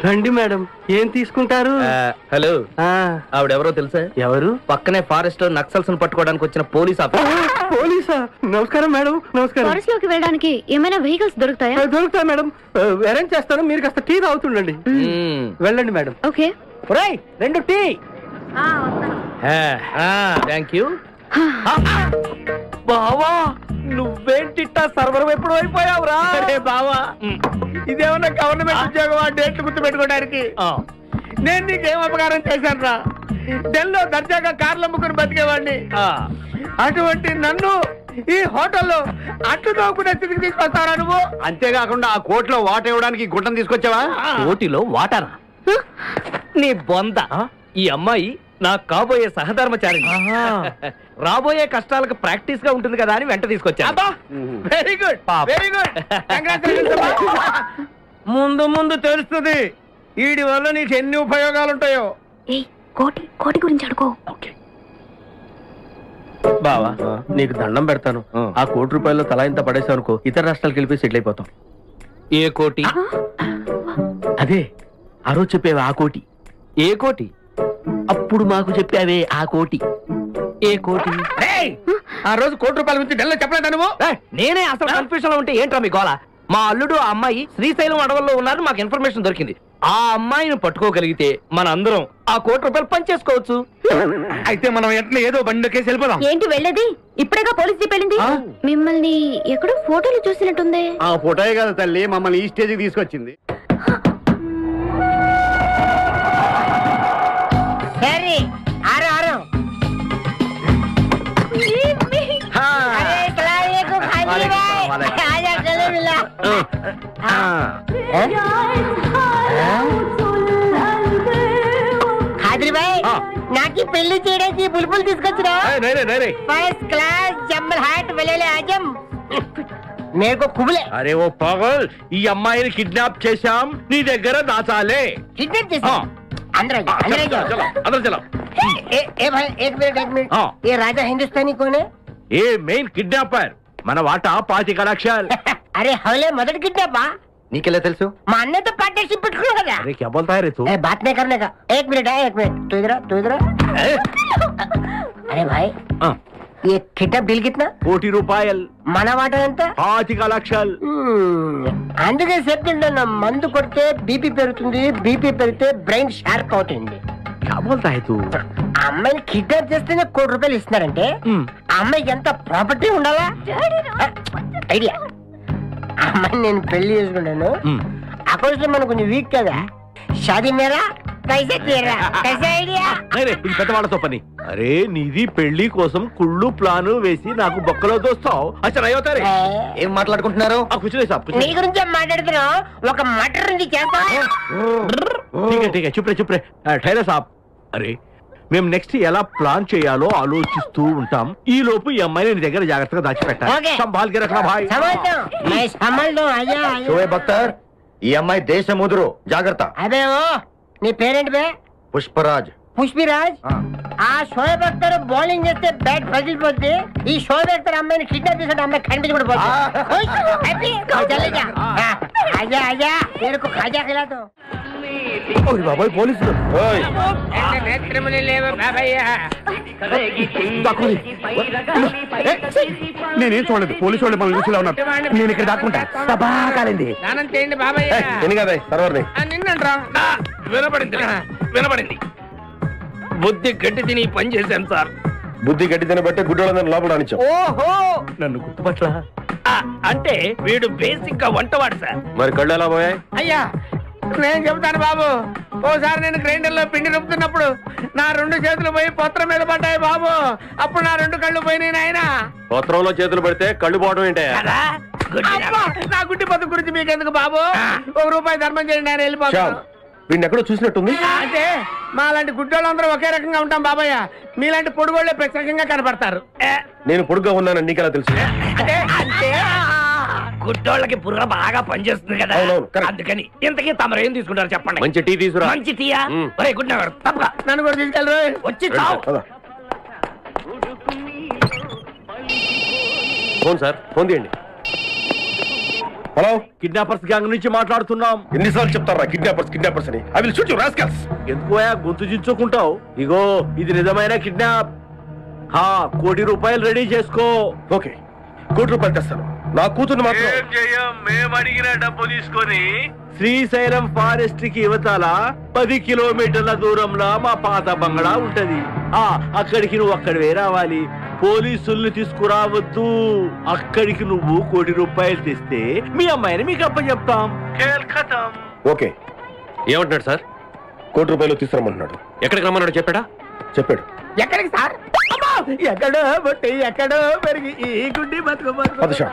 రండి మేడం, ఏం తీసుకుంటారు? హలో, ఆవిడెవరో తెలుసా? ఎవరు? పక్కనే ఫారెస్ట్ లో నక్సల్స్ పట్టుకోవడానికి వచ్చిన పోలీస్ ఆఫీసర్. పోలీసా? నమస్కారం మేడం. నమస్కారం. ఫారెస్ట్ లోకి వెళ్ళడానికి ఏమైనా వెహికల్స్ దొరుకుతాయా? దొరుకుతాయి మేడం, అరేంజ్ చేస్తాను. మీరు కాస్త టీ తాగుతుండండి. వెళ్ళండి madam. Okay. 2 tea. Thank you. బావా, నువ్వేంటిట్టా సర్వర్ ఎప్పుడు అయిపోయావురా? బావా, ఇదేమన్నా గవర్నమెంట్ ఉద్యోగం? డేట్లు గుర్తు పెట్టుకోవడానికి నేను నీకేం అపకారం చేశాను రా? ఢిల్లీలో దర్జాగా కార్లు అమ్ముకుని బతికేవాడిని. అటువంటి నన్ను ఈ హోటల్లో అట్లు తోకునే స్థితికి తీసుకొస్తారా నువ్వు? అంతేకాకుండా ఆ కోర్టులో వాటర్ ఇవ్వడానికి గుట్టం తీసుకొచ్చావా? కోటిలో వాటరా? నీ బొంద. ఈ అమ్మాయి నా కాబోయే సహధర్మచారి. రాబోయే కష్టాలకు ప్రాక్టీస్ గా ఉంటుంది కదా అని వెంట తీసుకొచ్చా. Very good, very good. ముందు ముందు తెలుస్తుంది వీడి వల్ల నీకు ఎన్ని ఉపయోగాలు ఉంటాయో. కోటి గురించి అడుకో. బావా, నీకు దండం పెడతాను. ఆ ₹1 తలా ఇంత పడేసావు అనుకో, ఇతర రాష్ట్రాలకు వెళ్ళిపోయి సెటిల్ అయిపోతాం. ఏ కోటి? అదే ఆ రోజు చెప్పేవా ఆ కోటి. ఏ కోటి? అప్పుడు మాకు చెప్పావే ఆ కోటి. ఏ కోటి? ఆ రోజు ₹1 గురించి ఢిల్లీలో చెప్పలేదా నువ్వు? నేనే అసలు కన్ఫ్యూజన్ లో ఉంటే ఏంట్రా మీ గోళ? మా అల్లుడు ఆ అమ్మాయి శ్రీశైలం అడవుల్లో ఉన్నారని మాకు ఇన్ఫర్మేషన్ దొరికింది. ఆ అమ్మాయిని పట్టుకోగలిగితే మన అందరం ఆ ₹1 పనిచేసుకోవచ్చు. అయితే మనం ఎట్లా ఏదో బండి కేసు వెళ్ళిపోదాం. ఏంటి వెళ్ళేది? ఇప్పుడేగా పోలీస్ జీప్ వెళ్ళింది. మిమ్మల్ని ఎక్కడో ఫోటోలు చూసినట్టుంది. ఆ ఫోటోయే కదా తల్లి మమ్మల్ని ఈ స్టేజ్కి తీసుకొచ్చింది. నాకు పెళ్లి చేయడానికి బుల్బుల్ తీసుకొచ్చినా? ఫస్ట్ క్లాస్ జంబల్ హాట్ వెలేలే ఆజం మేరకు కుబులే. అరే ఓ పాగల్, ఈ అమ్మాయిని కిడ్నాప్ చేశాం, నీ దగ్గర దాచాలే. కిడ్నాప్ చేశాం? अंदर चलो. ए भाई एक मिनट ये राजा हिंदुस्तानी कौन है? ये मेन किडनैपर మన వాటా 25 లక్షలు. अरे हवले मदद किडनैप నీకెలా తెలుసు? మా అన్నతో పార్ట్నర్షిప్ పెట్టుకున్నావు కదా. अरे क्या बोलता है रे तू? बात नहीं करने का. एक मिनट तू इधर अरे भाई ये किडनैप डील कितना? ₹1 మన వాటా ఎంత? 25 లక్షలు. అందుకే చెప్తుండన్నా, మందు కొడితే బీపీ పెరుగుతుంది, బీపీ పెరిగితే బ్రెయిన్ షార్ప్ అవుతుంది. क्या बोलता है तू? అమ్మాయిని కిడ్నాప్ చేస్తేనే ₹1 ఇస్తున్నారంటే ఆ అమ్మాయికి ఎంత ప్రాపర్టీ ఉండాలా? ఐడియా. అమ్మాయిని నేను పెళ్లి చేసుకున్నాను. అకౌంట్స్ మనం కొంచెం వీక్ కదా. షాదీ మేరా కైసే తీరా కైసే ఐడియా? ఇది పెద్దవాళ్ళతో పని. అరే నీది పెళ్లి కోసం కుళ్ళు ప్లాను వేసి నాకు బొక్కలో దోస్తావు. అసలు ఏం మాట్లాడుకుంటున్నారు? నీ గురించే మాట్లాడుతున్నావు. ఒక మటర్ నుంచి చేస్తా. చుప్రే ఠైలర్ సాబ్. అరే మేము నెక్స్ట్ ఎలా ప్లాన్ చేయాలో ఆలోచిస్తూ ఉంటాం. ఈ లోపు ఈ అమ్మాయిని నీ దగ్గర జాగ్రత్తగా దాచిపెట్టాలి. సంభాల్కి రఖనా భాయ్. షోయబ్ అఖ్తర్, ఈ అమ్మాయి దేశముదురు, జాగ్రత్త. అదే నీ పేరేంటి బే? పుష్పరాజ్. పుష్పిరాజ్. ఆ షోయబ్ అఖ్తర్ బౌలింగ్ చేస్తే బ్యాట్ పగిలిపోద్ది. ఈ షోయబ్ అఖ్తర్ అమ్మాయిని కిడ్నాప్ చేసే అమ్మాయి కనిపించకూడదు. ఖాజా ఖిలాతో. బాబాయ్ పోలీసులు. నేనేం చూడలేదు, పోలీసు వాళ్ళు మన చూసిలా ఉన్నారు. నేను ఇక్కడ దాక్కుంటా. బాగా కాలింది. స్నానం చేయండి బాబాయ్. వినపడింది. బుద్ధి గట్టి తిని పని చేశాను సార్. బుద్ధి గట్టి తినబట్టే గుడ్డోళ్ళందరూ లోపల రానిచ్చాం. ఓహో, నన్ను గుర్తుపట్ల. అంటే వీడు బేసిక్ గా వంటవాడు సార్. మరి కళ్ళు ఎలా పోయాయి? అయ్యా నేను చెబుతాను బాబు. ఓసారి నేను గ్రైండర్ లో పిండి రుబ్బుతున్నప్పుడు నా 2 చేతులు పోయి పత్రం మీద పడ్డాయి బాబు. అప్పుడు నా 2 కళ్ళు పోయినాయి నాయన. పత్రంలో చేతులు పెడితే కళ్ళు పోవడం ఏంటే? నా గుడ్డి బతుకు గురించి మీకెందుకు బాబు? ₹1 ధర్మం చేయండి, నేను వెళ్ళిపోతాను. వీడిని ఎక్కడో చూసినట్టుంది. అంటే మా లాంటి గుడ్డోళ్ళందరూ ఒకే రకంగా ఉంటాం బాబయ్య. మీలాంటి పొడుగోళ్లే ప్రత్యేకంగా కనపడతారు. నేను పొడుగ్గా ఉన్నానని నీకెలా తెలుసు? అంటే గుడ్డోళ్ళకి బుర్ర బాగా పనిచేస్తుంది కదా, అందుకని. ఇంతకీ తమరు ఏం తీసుకుంటారు చెప్పండి? మంచి టీ తీసుకురా. మంచి టీయా? ఒరే గుడ్ నగర్ తప్పగా నన్ను కూడా తీసుకెళ్ళరు. వచ్చి ఫోన్ సార్, ఫోన్ తీయండి. హలో, కిడ్నాపర్స్ గ్యాంగ్ నుంచి మాట్లాడుతున్నాం. ఎన్నిసార్లు చెప్తారా కిడ్నాపర్స్ అని? I will shoot you rascals. ఎందుకోయా గొంతు చించుకుంటావు? ఇగో ఇది నిజమైన కిడ్నాప్. ₹1 కోటి రెడీ చేసుకో. ఓకే, ₹1 కోటి తెస్తాను. నా కూతురు మాత్రం మేము అడిగిన డబ్బు తీసుకొని శ్రీశైలం ఫారెస్ట్ కి యువతల 10 కిలోమీటర్ల దూరంలో మా పాత బంగళా ఉంటది. అక్కడికి నువ్వు అక్కడివే రావాలి. పోలీసుల్ని తీసుకురావద్దు. అక్కడికి నువ్వు ₹1 కోటి తెస్తే మీ అమ్మాయిని మీకు అప్పచెప్తాం. ఓకే. ఏమంటున్నాడు సార్? ₹1 కోటి తీసుకురమ్మంటున్నాడు. ఎక్కడికి రమ్మన్నాడు చెప్పాడా? చెప్పాడు. ఎక్కడికి సార్? ఎక్కడో బట్టి ఎక్కడో పెరిగి ఈ గుడ్డి బతుకు పదశా,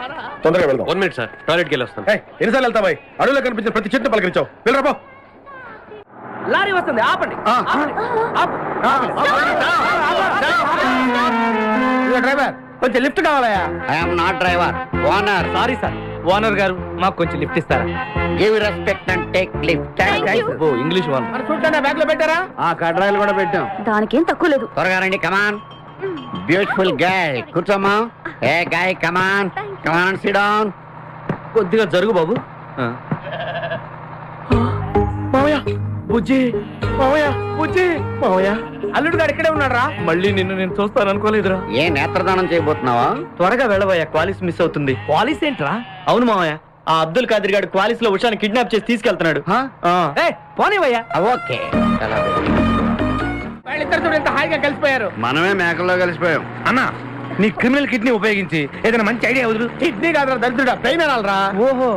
తొందరగా వెళ్దాం. 1 మినిట్ సార్, టాయిలెట్కి వెళ్ళి వస్తాను. ఎన్నిసార్లు వెళ్తావా? అడవిలో కనిపించిన ప్రతి చెట్టు పలకరించావు. వెళ్ళరా. లారీ వస్తుంది, ఆపండి. డ్రైవర్, కొంచెం లిఫ్ట్ కావాలయా? I'm not driver, owner. Sorry sir, owner గారు మాకు కొంచెం లిఫ్ట్ ఇస్తారా? Give respect and take lift. English owner. మరి చూడండి, బ్యాగ్ లో పెట్టారా? కడ్రాయిలు కూడా పెట్టాం. దానికేం తక్కువ లేదు. త్వరగా రండి, కమాన్. బ్యూటిఫుల్ గర్ల్, కూర్చోమ్మా. ఏ గాయ్, కమాన్ కమాన్, సిట్ డౌన్. కొద్దిగా జరుగు బాబు. మావయ్య, బుజ్జి. మావయ్య, బుజ్జి. మావయ్య, అల్లుడు గారు ఇక్కడే ఉన్నాడు రా. మళ్ళీ నిన్ను నేను చూస్తాను అనుకోలేదురా. ఏ నేత్రదానం చేయబోతున్నావా? త్వరగా వెళ్ళబోయా, క్వాలిస్ మిస్ అవుతుంది. క్వాలిస్ ఏంట్రా? అవును మావయ్య, ఆ అబ్దుల్ ఖాదర్ గారు క్వాలిస్ లో ఉషాని కిడ్నాప్ చేసి తీసుకెళ్తున్నాడు. పోనీవయ్యా. ఓకే, వాళ్ళిద్దరు చూడు ఎంత హాయిగా కలిసిపోయారు. మనమే మేకల్లో కలిసిపోయాం. అన్నా, నీ క్రిమినల్ కిడ్నీ ఉపయోగించి ఏదైనా మంచి ఐడియా వదులు. కిడ్నీ కాదురా దరిద్రుడా, బ్రెయిన్ అనాలరా. ఓహో,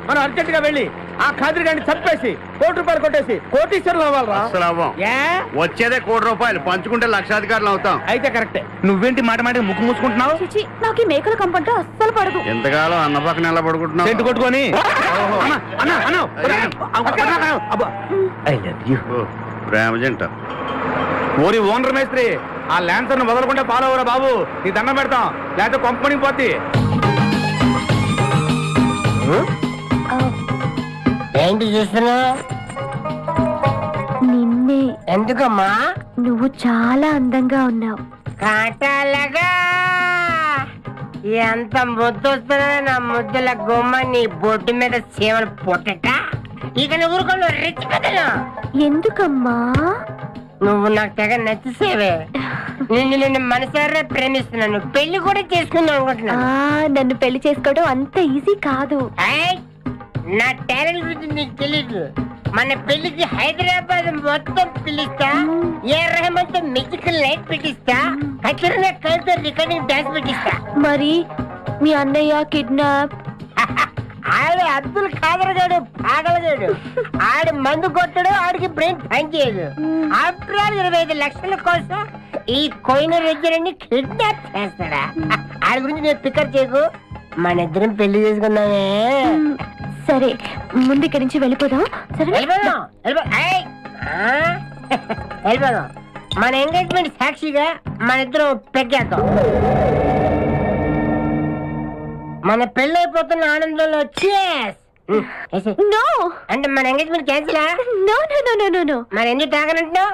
మనం అర్జెంట్ గా వెళ్ళి ఆ ఖాదర్ గారిని చంపేసి ₹1 కోటి కొట్టేసి కోటీశ్వరులు అవ్వాలరా. వచ్చేదే ₹1 కోటి, పంచుకుంటే లక్షాధికారులు అవుతాం. అయితే కరెక్టే. నువ్వేంటి మాట మాట ముక్కు మూసుకుంటున్నావు? చిచి, నాకు ఈ మేకల కంపంటే అస్సలు పడదు. ఎంతకాలం అన్న పక్కన ఎలా పడుకుంటున్నావు? సెంటు కొట్టుకొని ప్రేమ జంట. ఓరి ఓనర్ మేస్త్రి, ఆ ల్యాన్సర్ ను వదలకుండా ఫాలో అవరా బాబు. నీ దండం పెడతాం, లేకపోతే కొంపని పోద్ది. ఏంటి చూస్తున్నా? నిన్నే. ఎందుకమ్మా? నువ్వు చాలా అందంగా ఉన్నావు. కాటాలగా ఎంత ముద్దు వస్తున్నా నా ముద్దుల గుమ్మ నీ బొడ్డు మీద సేవలు పొట్టట. ఇక నువ్వు ఊరుకోను రిచ్ కదను. ఎందుకమ్మా? నువ్వు నాకు తెగ నచ్చేసేవే. నిన్ను మనసారా ప్రేమిస్తున్నాను, పెళ్లి కూడా చేసుకుందాం అనుకుంటున్నా. నన్ను పెళ్లి చేసుకోవడం అంత ఈజీ కాదు. నా టాలెంట్ గురించి నీకు తెలీదు. మన పెళ్లికి హైదరాబాద్ మొత్తం పిలుస్తా, ఏ రెహమాన్ తో మ్యూజికల్ నైట్ పెట్టిస్తా, ఖచ్చితంగా కలితో రికార్డింగ్ డాన్స్ పెట్టిస్తా. మరి మీ అన్నయ్య కిడ్నాప్? ఆడు అబ్దుల్ ఖాదర్ గాడు పాగలగాడు. ఆడు మందు కొట్టడు, ఆడికి బ్రెయిన్ పనిచేయదు. ఆఫ్టర్ ఆల్ 25 లక్షల కోసం ఈ కోయిన రెడ్డిని కిడ్నాప్ చేస్తాడా? ఆడి గురించి నేను పికప్ చేయకు, మన ఇద్దరం పెళ్లి చేసుకున్నామే. సరే, ముందు ఇక్కడి నుంచి వెళ్ళిపోదాం. సరే, వెళ్ళిపోదాం. మన ఎంగేజ్మెంట్ సాక్షిగా మన ఇద్దరం పెగ్గేద్దాం. మన పెళ్లి అయిపోతున్న ఆనందంలో నో అంటే మన engagement cancel. No no no no no no. మరి ఎందుకు తాగనంటున్నావు?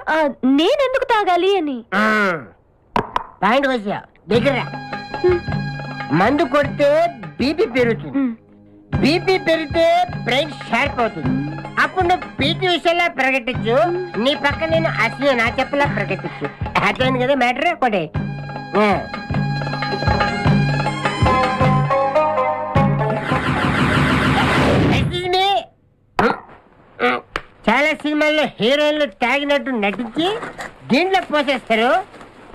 నేనెందుకు తాగాలి అని. పాయింట్ వచ్చా దగ్గర. మందు కొడితే బీపీ పెరుగుతుంది, బీపీ పెరిగితే బ్రెయిన్ షార్ప్ అవుతుంది. అప్పుడు నువ్వు పీటీ విషయంలో ప్రకటించు, నీ పక్క నేను అసలు నా చెప్పలా ప్రకటించు. అర్థమైంది కదా మ్యాటర్? ఒకటే. చాలా సినిమాల్లో హీరోయిన్లు తాగినట్టు నటించి దీంట్లో పోసేస్తారు,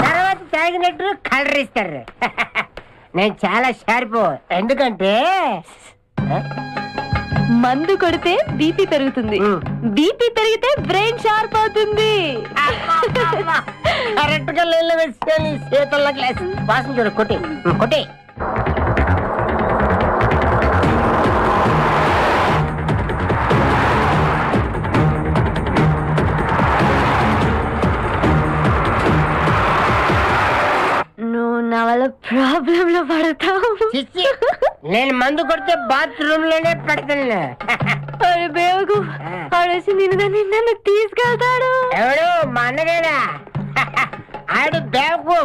తర్వాత తాగినట్టు కలర్ ఇస్తారు. నేను చాలా షార్ప్. ఎందుకంటే మందు కొడితే బీపీ పెరుగుతుంది, బీపీ పెరిగితే బ్రెయిన్ షార్ప్ అవుతుంది. కరెక్ట్ గా లైన్లో వేసుకొని చేతుల్లో గ్లాస్ వాసన చూడు. కొట్టి కొట్టి నువ్వు నా వల్ల ప్రాబ్లం లో పడతావు. నేను మందు కొడితే బాత్రూమ్ లోనే పెడతాను. బేవకు ఆడేసి నిన్ను తీసుకెళ్తాడు. ఎవడు? మా అన్నగాడా? ఆడు బేవకు.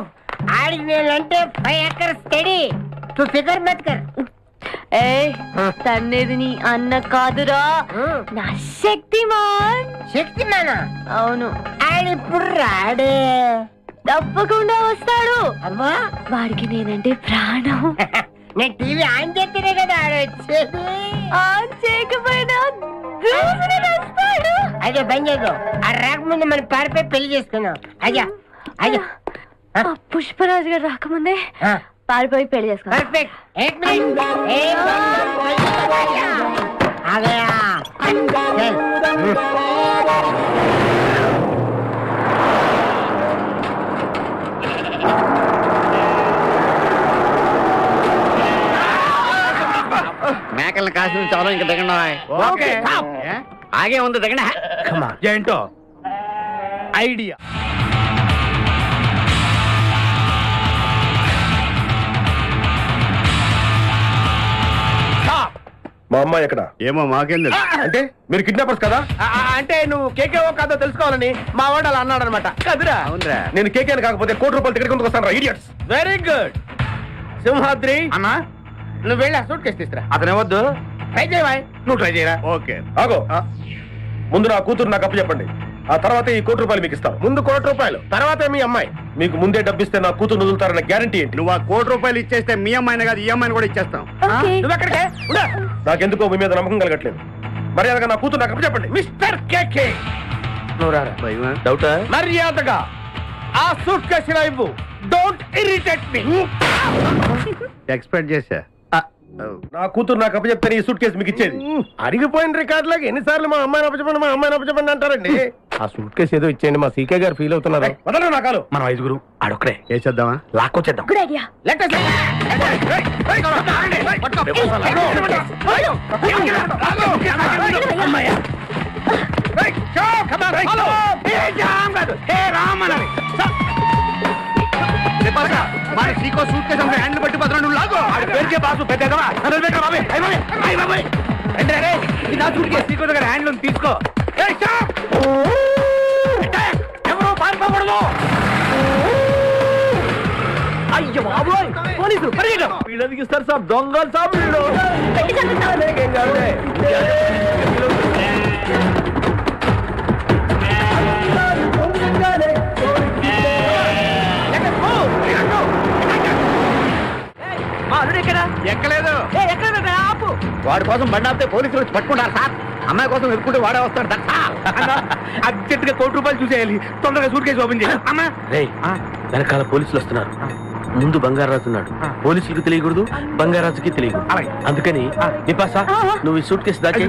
ఆడికి నేనంటే 5 acres స్టడీ. తు ఫికర్ మత్ కర్. ఏ తన్నేది నీ అన్న కాదురా, నా శక్తిమాన్. శక్తిమానా? అవును, ఆడిప్పుడు రాడే. తప్పకుండా వస్తాడు. అమ్మా, వాడికి నేనంటే ప్రాణం. నేను టీవీ ఆన్ చేస్తేనే కదా ఆడొచ్చేది. ఆన్ చేయకపోయినా దూసుని వస్తాడు. అదే బంద్ చేద్దాం. ఆ రాకముందు మనం పారిపోయి పెళ్లి చేసుకున్నాం. అయ్యా అయ్యా ఆ పుష్పరాజు గారు రాకముందే పారిపోయి పెళ్లి చేసుకున్నాం. పర్ఫెక్ట్. एक मिनट, एक आ गया. चल. మేకల్ని కాసి చాలు ఇంకా దిగండి. ఓకే. ఆగే ఉంది దిగండి. ఏంటో ఐడియా. మా అమ్మాయి ఎక్కడ? ఏమో మాకేం తెలుసు. అంటే మీరు కిడ్నాపర్స్ కదా? అంటే నువ్వు కేకేవో కాదో తెలుసుకోవాలని మా వాడు అలా అన్నాడు అనమాట కదురా. అవునరా? నేను కేకేని కాకపోతే ₹1,00,00,000 టికెట్ కొందుకు వస్తాను. ఇడియట్స్. Very good Simhadri. అన్నా నువ్వు వెళ్ళి ఆ సూట్ కేసు తీసుకురా. అతనే వద్దు. ట్రై చేయవా? నువ్వు ట్రై చేయరా. ఓకే. ఆగో. ముందు నా కూతురు నాకు అప్పు చెప్పండి. ఆ తర్వాత ఈ ₹1,00,00,000 మీకు ఇస్తాను. ముందు ₹1,00,00,000, తర్వాత మీ అమ్మాయి. మీకు ముందే డబ్బిస్తే నా కూతురు వదులుతారన్న గ్యారంటీ ఏంటి? నువ్వు ఆ ₹1,00,00,000 ఇచ్చేస్తే మీ అమ్మాయిని కాదు ఈ అమ్మాయిని కూడా ఇచ్చేస్తాం. ఓకే. నువ్వు ఎక్కడికే? ఉండు. నాకెందుకో మీ మీద నమ్మకం కలగట్లేదు. మర్యాదగా నా కూతురు నాకు అప్పు చెప్పండి. మిస్టర్ కేకే, నువ్వు రారా. భయమా? డౌటా? మర్యాదగా ఆ సూట్ కేసు ఇవ్వు. Don't irritate me. ఎక్స్పెక్ట్ చేశా. నా కూతురు నాకు అప్పు చెప్తే ఈ సూట్ కేసు మీకు ఇచ్చేది. అరిగిపోయిన రికార్డులకు ఎన్నిసార్లు మా అమ్మాయిని అప్పచెప్పండి, మా అమ్మాయిని అప్పచెప్పండి అంటారండి. ఆ సూట్ కేసు ఏదో ఇచ్చేయండి, మా సీకే గారు ఫీల్ అవుతున్నారు. వదలరా నా కాలు. మనం 5 ఆడొక్కడే వేసేద్దామా? లాక్కొచ్చేద్దాం. Good idea. Seiko suitcase hand పట్టి పత్రం నువ్వు లాగో. హ్యాండ్లు తీసుకో. ఎవరు పారిపోకూడదు. అయ్యో బాబోయ్, పోలీసులు వీళ్ళకి ఇస్తారు సార్, దొంగలు సార్ వీళ్ళు. ఎక్కలేదు. వాడి కోసం బండి ఆపితే పోలీసులు వచ్చి పట్టుకుంటారు సార్. అమ్మాయి కోసం ఎదుర్కొంటే వాడే వస్తాడు. అర్జెంట్ గా ₹1,00,00,000 చూసేయాలి. తొందరగా సూట్ కేసు ఓపెన్ చేయాలి. అమ్మా రేయ్, వెనకాల పోలీసులు వస్తున్నారు. ముందు బంగారాజు ఉన్నాడు. పోలీసులకు తెలియకూడదు, బంగారాజుకి తెలియకూడదు. అందుకని నిపాసా, నువ్వు ఈ సూట్ కేసు దాచి